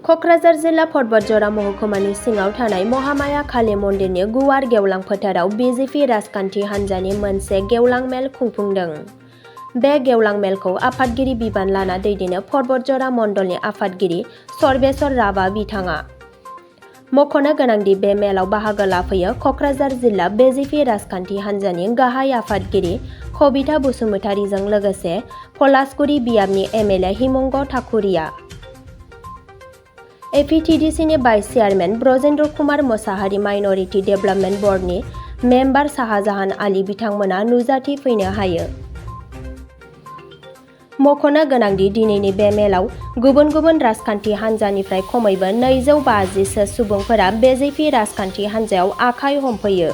क'क्राझार जिल्ला पर्बतजरा महकुमानि सिङाव थानाय महामाया काली मन्दिरनि गुवार गेवलां फोथाराव बिजेपि राजखान्थि हान्जानि मोनसे गेवलां मेल खुंफुंदों। बे गेवलां मेलखौ आफादगिरि बिबान लाना दैदेनो पर्बतजरा मण्डलनि आफादगिरि सर्वेश्वर राभा बिथाङा। मख'नो गोनांदि बे मेलाव बाहागो लाफैयो क'क्राझार जिल्ला बिजेपि राजखान्थि हान्जानि गाहाय आफादगिरि कबिता बसुमतारीजों लोगोसे पलासगुरि बियाबनि एमएलए हिमंग ठाकुरिया। एपिटिडिसिनि vice chairman Brajendra Kumar Mosahari minority development बर्डनि मेम्बार शाहजाहान आली बिथांमोना नुजाथि फैनो हायो। मख'नो गोनांदि दिनैनि बे मेलाव गुबुन गुबुन राजखान्थि हान्जानिफ्राय खमैबो 250सो सुबुंफोरा बिजेपि राजखान्थि हान्जायाव आखाइ हमफैयो।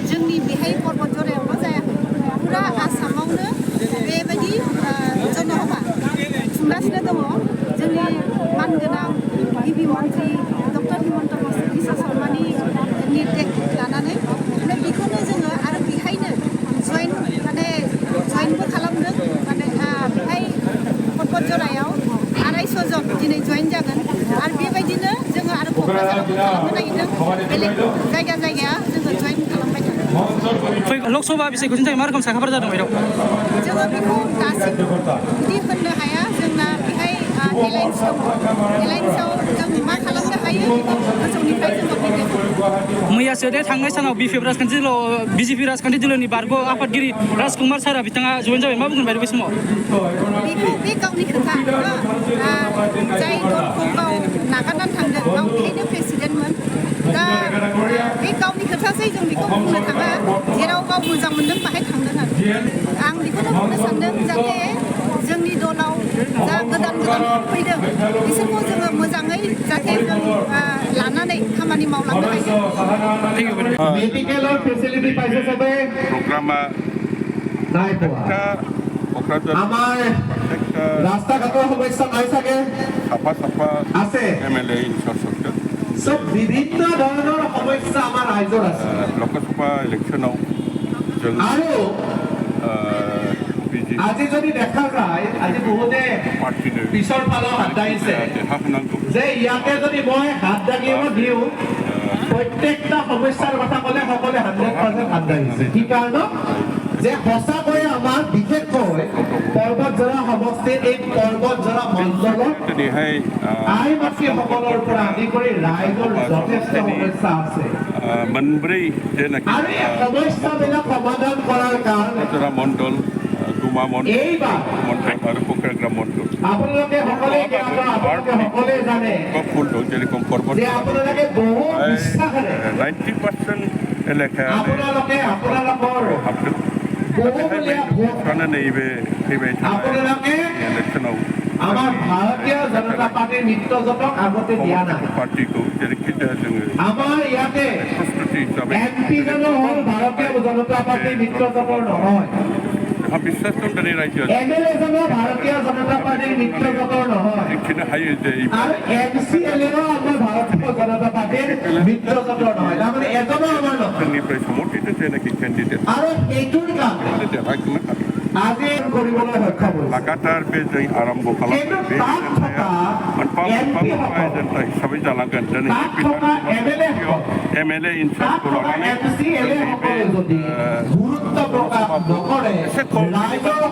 जोंनि बेहाय पर्बतजरायावल' जायाखै फुरा आसामावनो बेबायदि जनसभा खुंगासिनो दङ। जोंनि मानगोनां गिबि मन्त्रि डक्टर हिमन्त बिश्व शर्मानि निर्देश लानानै बेखौनो जोङो आरो बेहायनो जयेनबो खालामदों। बेहाय पर्बतजरायाव 250 जन दिनै जयेन जागोन आरो बेबायदिनो जोङो आरो क'क्राझारावबो खालामनो नागिरदों। बेलेग जायगा जोङो जयेन खालामबाय थादों। लकसभा बिसायख'थिनि थाखाय मा रोखोम साखाफोर जादों बायद'आव? जोङो बेखौ दासिम बिदि होननो हाया। जोंना बेहाय एलायन्स दङ। एलायन्सआव जों मा खालामनो हायो बेखौ गोजौनिफ्राय जोङो बिथोन। मैयासो थांनाय सानाव बिजेपि राजखान्थि दोलोनि बारग' आफादगिरि राजकुमार सारा बिथाङा जयेन जाबाय। मा बुंगोन बायद' बे समाव? बेखौ बे गावनि खोथा। जाय दलखौ गाव नागारनानै थांदों गाव बेहायनो प्रेसिडेन्टमोन। दा बे गावनि खोथासै जों बेखौ बुंनो थाङा। जेराव गाव मोजां मोनदों बाहाय थांदों आरो आं बेखौनो बुंनो सानदों जाहाथे जोंनि दलाव जा गोदान फैदों बिसोरखौ जोङो मोजाङै जाहाथे जों लानानै खामानि मावलांनो हायो। मेडिकेলৰ ফেসিলিটি পাইছে সবে প্ৰগ্ৰামা নাই পোৱা। আমাৰ ৰাস্তা ঘাটৰ সমস্যা নাই চাগে চাফা আছে এমএলএ ইনফ্ৰাষ্ট্ৰাকচাৰ সব বিভিন্ন ধৰণৰ সমস্যা আমাৰ ৰাজ্যৰ আছে। লোকসভা ইলেকশ্যনাও जों আৰু আজি যদি দেখা যায় আজি বহুতে পিছৰ ফালৰ হাত দাঙিছে যে ইয়াতে যদি মই হাত দাঙিব দিওঁ প্ৰত্যেকটা সমস্যাৰ কথা ক'লে সকলোৱে 100% হাত দাঙিছে। কি কাৰণত যে সঁচাকৈয়ে আমাৰ বিশেষকৈ पर्बतजरा সমষ্টিৰ এই पर्बतजरा মণ্ডলত আইমাতৃসকলৰ পৰা আদি কৰি ৰাইজৰ যথেষ্ট সমস্যা আছে। मोनब्रै जेनाखि আৰু এই সমস্যাবিলাক সমাধান কৰাৰ কাৰণে মণ্ডল গুমা মণ্ডল আৰু কোকৰাঝাৰ মণ্ডল আপোনালোকে সকলোৱে জানে ফুল যেৰকম পৰ্বত যে আপোনালোকে বহু বিশ্বাসেৰে 90% এলেকা আপোনালোকৰ আপোনালোকে আমাৰ ভাৰতীয় জনতা পাৰ্টিৰ মিত্ৰজনক আগতে দিয়া নাই। পাৰ্টিকো যেনেকিটা जोङो আমাৰ ইয়াতে প্ৰস্তুতি হিচাপে এমপিজনো হ'ল ভাৰতীয় জনতা পাৰ্টিৰ মিত্ৰজনৰ নহয়। বিশ্বাস কৰি ৰাজ্য এমএলএজনো ভাৰতীয় জনতা পাৰ্টিৰ মিত্ৰজনৰ নহয়। আৰু এমচিএলএও আমাৰ ভাৰতীয় জনতা পাৰ্টিৰ মিত্ৰজনৰ নহয়। তাৰমানে এজনো আমাৰ নহয়। সমৰ্থিত যেনেকি কেণ্ডিডেট আৰু এইটোৰ কাৰণে আজি কৰিবলৈ সক্ষম হৈছে। লাগাতাৰ বেজে আৰম্ভ হিচাপে জালাগান এমএলএ ইনচাৰ্জ গুৰুত্ব প্ৰকাশ নকৰে ৰাইজৰ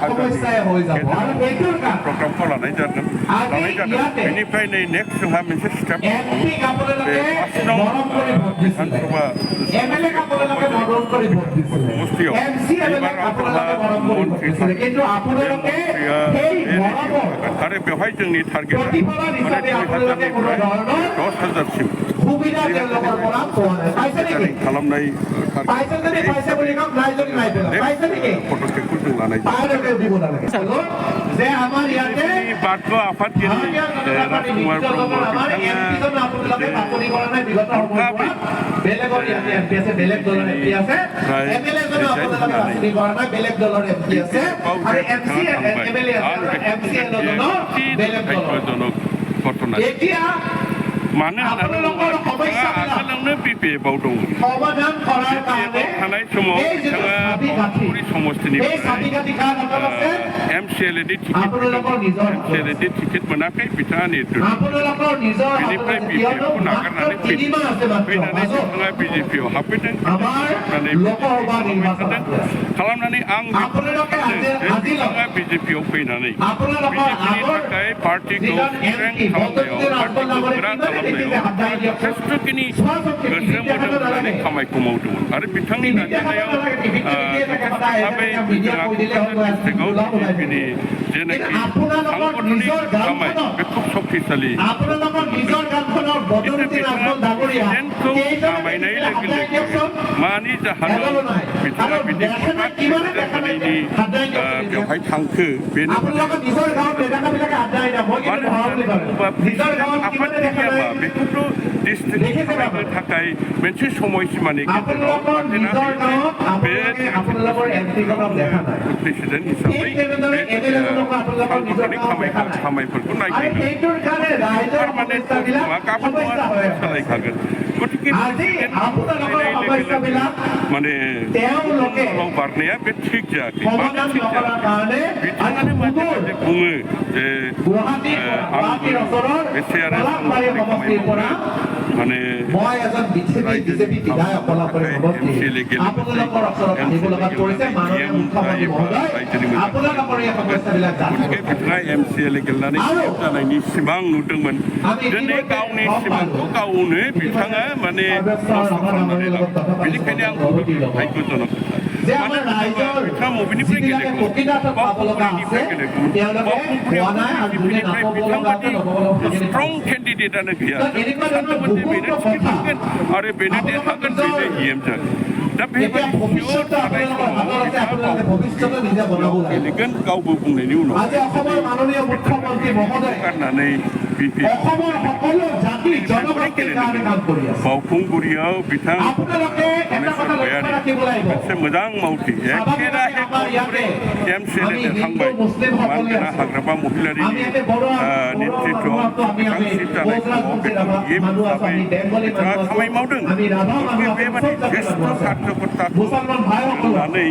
সমস্যাই হৈ যাব। আৰু এইটোৰ प्रग्रामखौ लानाय जादों बेनिफ्राय नै नेक्स्ट जोंहा मोनसे स्टेप समष्टियाव आरो बेवहाय जोंनि टार्गेटआ 10,000सिम खालामनाय पदक्षेपखौ जों लानाय जादों। যে আমাৰ ইয়াতে বাৰ্গ আফাদগিৰি ৰাজকুমাৰ ব্ৰহ্ম বেলেগৰ ইয়াতে এমপি আছে, বেলেগ দলৰ এমপি আছে, এমএলএ জনো আপোনালোকে বাছনি কৰা নাই, বেলেগ দলৰ এমপি আছে আৰু এমচি এমএলএ আছে, এমচিএল জনো বেলেগ দলৰ। এতিয়া मानो होननानै बुङोब्ला बिथाङा आगोलावनो BPF आव दं সমাধান কৰাৰ কাৰণে थानाय समाव এই যে बिथाङा চাবি কাঠি পুৰী সমষ্টিनिफ्राय এই চাবি কাঠি কাৰ হাতত আছে MCLAD আপোনালোকৰ নিজৰ MCLAD টিকেট মোনাকৈ बिथाङा नेतृत्व আপোনালোকৰ নিজৰ बेनिफ्राय হাতত BPF खौ মাত্ৰ नागारनानै 3 মাহ আছে মাত্ৰ फैनानै बिथाङा BJP आव हाबफैदों আমাৰ লোকসভা নিৰ্বাচন আছে खालामनानै आं আপোনালোকে बिथाङा BJP आव फैनानै আপোনালোকৰ BJP नि আগৰ थाखाय पार्टीखौ स्ट्रेंथ खालामनायाव पार्टीखौ गोरा खालामनायाव यथेस्थ'खिनि गोसो मोदोम होनानै खामानिखौ मावदोंमोन आरो बिथांनि नाजानायाव यथेस्थ'भाबै बिथाङा क'क्राझार डिस्ट्रिक्टआव BJPनि जेनाखि साংগঠनिक खामाय बे खुब शक्तिशाली আপোনালোকৰ নিজৰ গাঁওখনৰ বদৰুদ্দিন আজমল ডাঙৰীয়া प्रेसिडेन्टखौ नामायनाय लोगो लोगो मानि जाहोनाव बिथाङा BJP जानायनि बेवहाय थांखो बेनो আপোনালোকৰ নিজৰ গাঁৱৰ নেতাবিলাকে আদায় না মই কিন্তু ভাও বুলি কওঁ নিজৰ গাঁৱত কিমানে দেখা নাই बेखौथ' डिस्ट्रिक्ट खालामनो थाखाय मोनसे समयसीमानि गेजेराव আপোনালোকৰ এমপিখনক দেখা নাই प्रेसिडेन्ट हिसाबै साংগঠनिक खामायफोरखौ আৰু नायगिरगोन সেইটোৰ কাৰণে ৰাইজৰ पार्मानेन्ट সমস্যাবিলাক गाबोन সমস্যা হৈ আছে सालायखागोन गतिके আজি আপোনালোকৰ সমস্যাবিলাক माने তেওঁলোকে बारनाया बे थिग जायाखै मानो সমাধান थिग নকৰাৰ जायाखै কাৰণে बिथाङानो माजे माजे बुङो जे গুৱাহাটীৰ ওচৰৰ পলাশবাৰী সমষ্টিৰ পৰা মানে মই এজন বিজেপি বিধায়ক পলাশবাৰী সমষ্টি আপোনালোকৰ ওচৰত আহিব লগাত পৰিছে মাননীয় মুখ্যমন্ত্ৰী মহোদয় আপোনালোকৰ এই সমস্যাবিলাক জানিব बिथाङा MCLA गेलेनानै जानायनि सिमां नुदोंमोन दिनै गावनि सिमांखौ गावनो बिथाङा माने नस्थ' खालामनानै लाबाय बेनिखायनो आं भाग्यजनक যে আমাৰ ৰাইজৰ बिथाङा बबेनिफ्राय गेलेगौ প্ৰকৃতত পাব লগা আছে তেওঁলোকে পোৱা নাই আৰু যোনে নাপাব লগা আছে নপাব स्ट्रं केन्डिडेटआनो गैया এনেকুৱা ধৰণৰ बेनो थिखिनांगोन आरो बेनो देरहागोन बेनो EM जागोन दा এতিয়া ভৱিষ্যতটো আপোনালোকৰ হাতত আছে আপোনালোকে ভৱিষ্যতে নিজে বনাব লাগিব गेलेगोन गावबो बुंनायनि उनाव আজি অসমৰ মাননীয় মুখ্যমন্ত্ৰী মহোদয় गारनानै অসমৰ সকলো জাতি জনগোষ্ঠীৰ কাৰণে কাম কৰি আছে बावखुंगुरियाव बिथां আপোনালোকে এটা কথা লক্ষ্য ৰাখিব লাগিব मोनसे मोजां मावथि एखेराहे MCLA देरहांबाय मानगोनां हाग्रामा महिलारिनि नेतृत्वआव बिथां सिट जानाय समाव बेखौ EM हिसाबै बिथाङा खामानि मावदों बेबादि ज्येष्ठ कार्यकर्ताखौ लानानै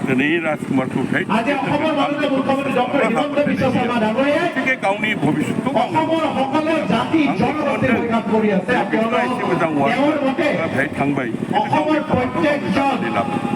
दिनै राजकुमार चौधरी আজি অসমৰ মাননীয় মুখ্যমন্ত্ৰী ডক্টৰ হিমন্ত বিশ্ব শৰ্মা ডাঙৰীয়াই গতিকে গাवनि ভৱিষ্যতखौ অসমৰ সকলো জাতি জনগোষ্ঠীৰ হৈ কাম কৰি আছে एसे मोजां তেওঁৰ মতে वार्ड थांबाय অসমৰ প্ৰত্যেকজন